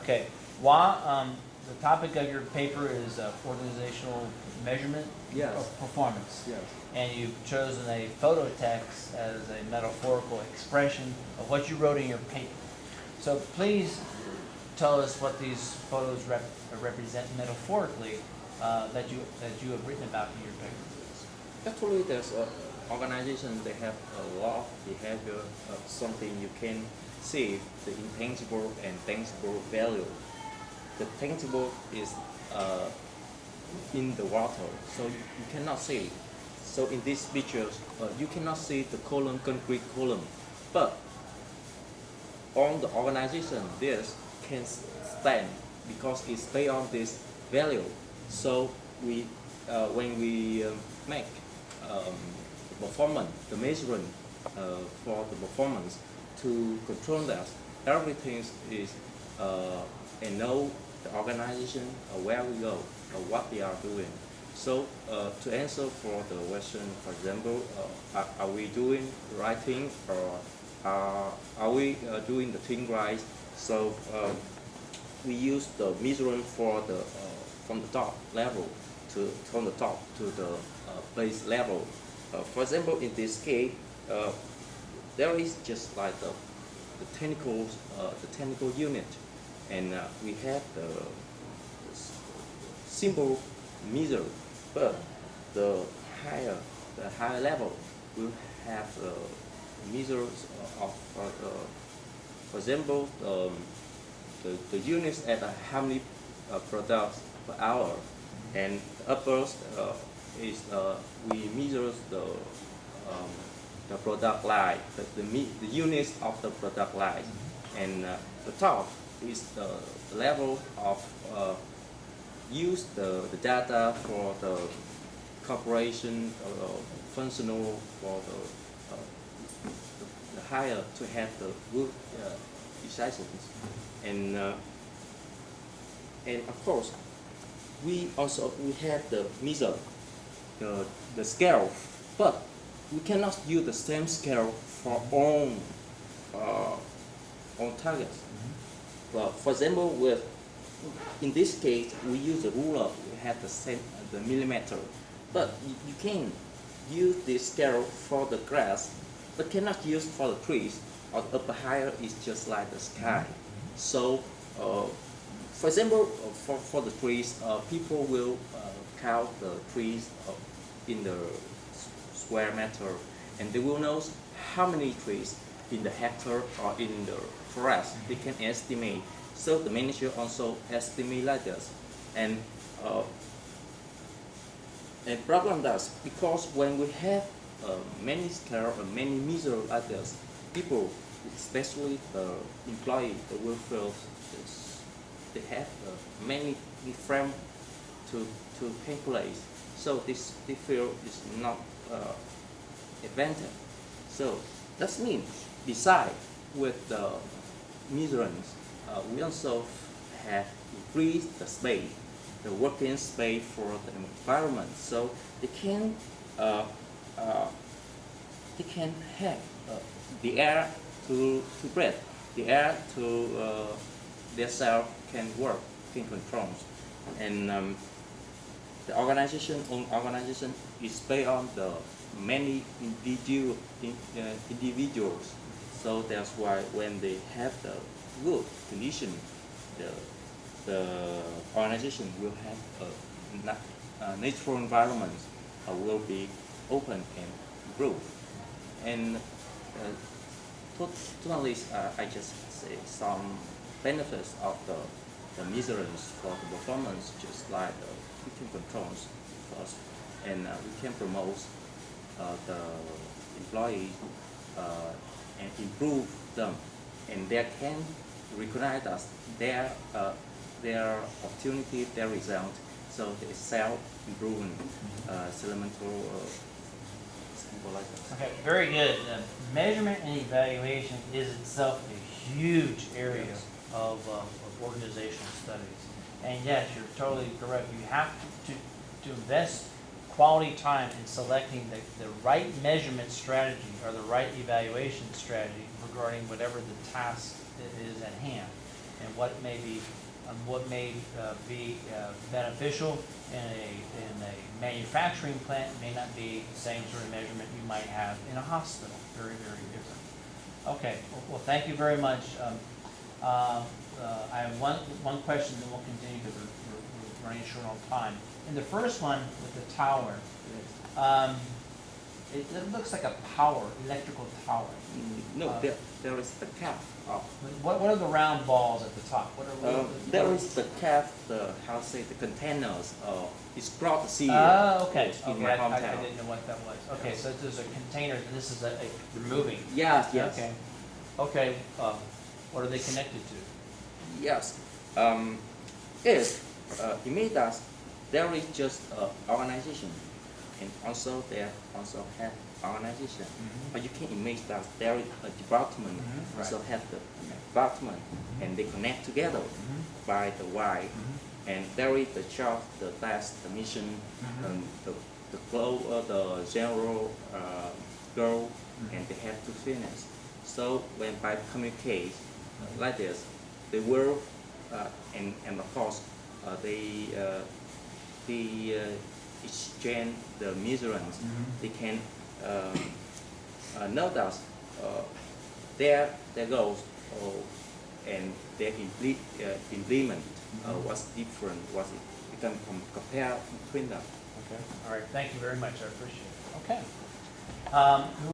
Okay. Why? The topic of your paper is organizational measurement Yes. of performance. Yes. And you've chosen a photo text as a metaphorical expression of what you wrote in your paper. So please tell us what these photos represent metaphorically that you have written about in your paper. Actually, there's an organization, they have a lot of behavior of something you can see, the intangible and tangible value. The tangible is in the water, so you cannot see it. So in these pictures, you cannot see the column, concrete column, but on the organization, this can stand because it's based on this value. So we, when we make performance, the measurement for the performance to control that, everything is and know the organization, where we go, what they are doing. So to answer for the question, for example, are we doing the right thing, or are we doing the thing right? So we use the measurement for the from the top level to from the top to the base level. For example, in this case, there is just like the technical unit, and we have the simple measure, but the higher level will have measures of for example the units at how many products per hour, and the upper is we measure the product line, the units of the product line, and the top is the level of use the data for the corporation functional for the higher to have the good decisions, and of course we have the measure the scale, but we cannot use the same scale for all targets. But for example, in this case, we use the ruler. We have the millimeter, but you can use this scale for the grass, but cannot use for the trees. Or the upper higher is just like the sky. So, for example, for the trees, people will count the trees in the square meter, and they will know how many trees in the hectare or in the forest they can estimate. So the manager also estimate like this, and problem does, because when we have many scale or many measure like this, people, especially the employee, the workers, they have many different to calculate. So this field is not advantage. So that means beside with the measurements, we also have increased the space, the working space for the environment. So they can have the air to breathe, the air to their self can work, can control, and the organization is based on the many individuals. So that's why when they have the good condition, the organization will have a natural environment will be open and improved. And totally, I just say some benefits of the measurements for the performance, just like we can control first, and we can promote the employee and improve them, and they can recognize us their opportunity, their result. So the self-improvement, elemental simple like that. Okay, very good. Measurement and evaluation is itself a huge area Yes. of organizational studies. And yes, you're totally correct. You have to invest quality time in selecting the right measurement strategy or the right evaluation strategy regarding whatever the task is at hand. and what may be beneficial in a manufacturing plant may not be the same sort of measurement you might have in a hospital. Very, very different. Okay, well, thank you very much. I have one question, then we'll continue because we're running short on time. In the first one with the tower, it looks like a electrical tower. No, there is the cap of. What are the round balls at the top? There is the cap, the containers. It's brought to see. Okay. In Okay. my I hometown. didn't know what that was. Okay, so there's a container, and this is a removing. Yes. Okay. Okay. What are they connected to? Yes. If Imidas, there is just organization, and also there also have organization. Mhm. But you can imagine that there is a department Mhm, also right. have the department, and they connect together by the wire. And there is the chart, the task, the mission, the flow, the general goal, and they have to finish. So when by communicate like this, the world and of course they exchange the measurements. They can know that their goals and their implement what's different, what you can compare between them. Okay. All right. Thank you very much. I appreciate it. Okay.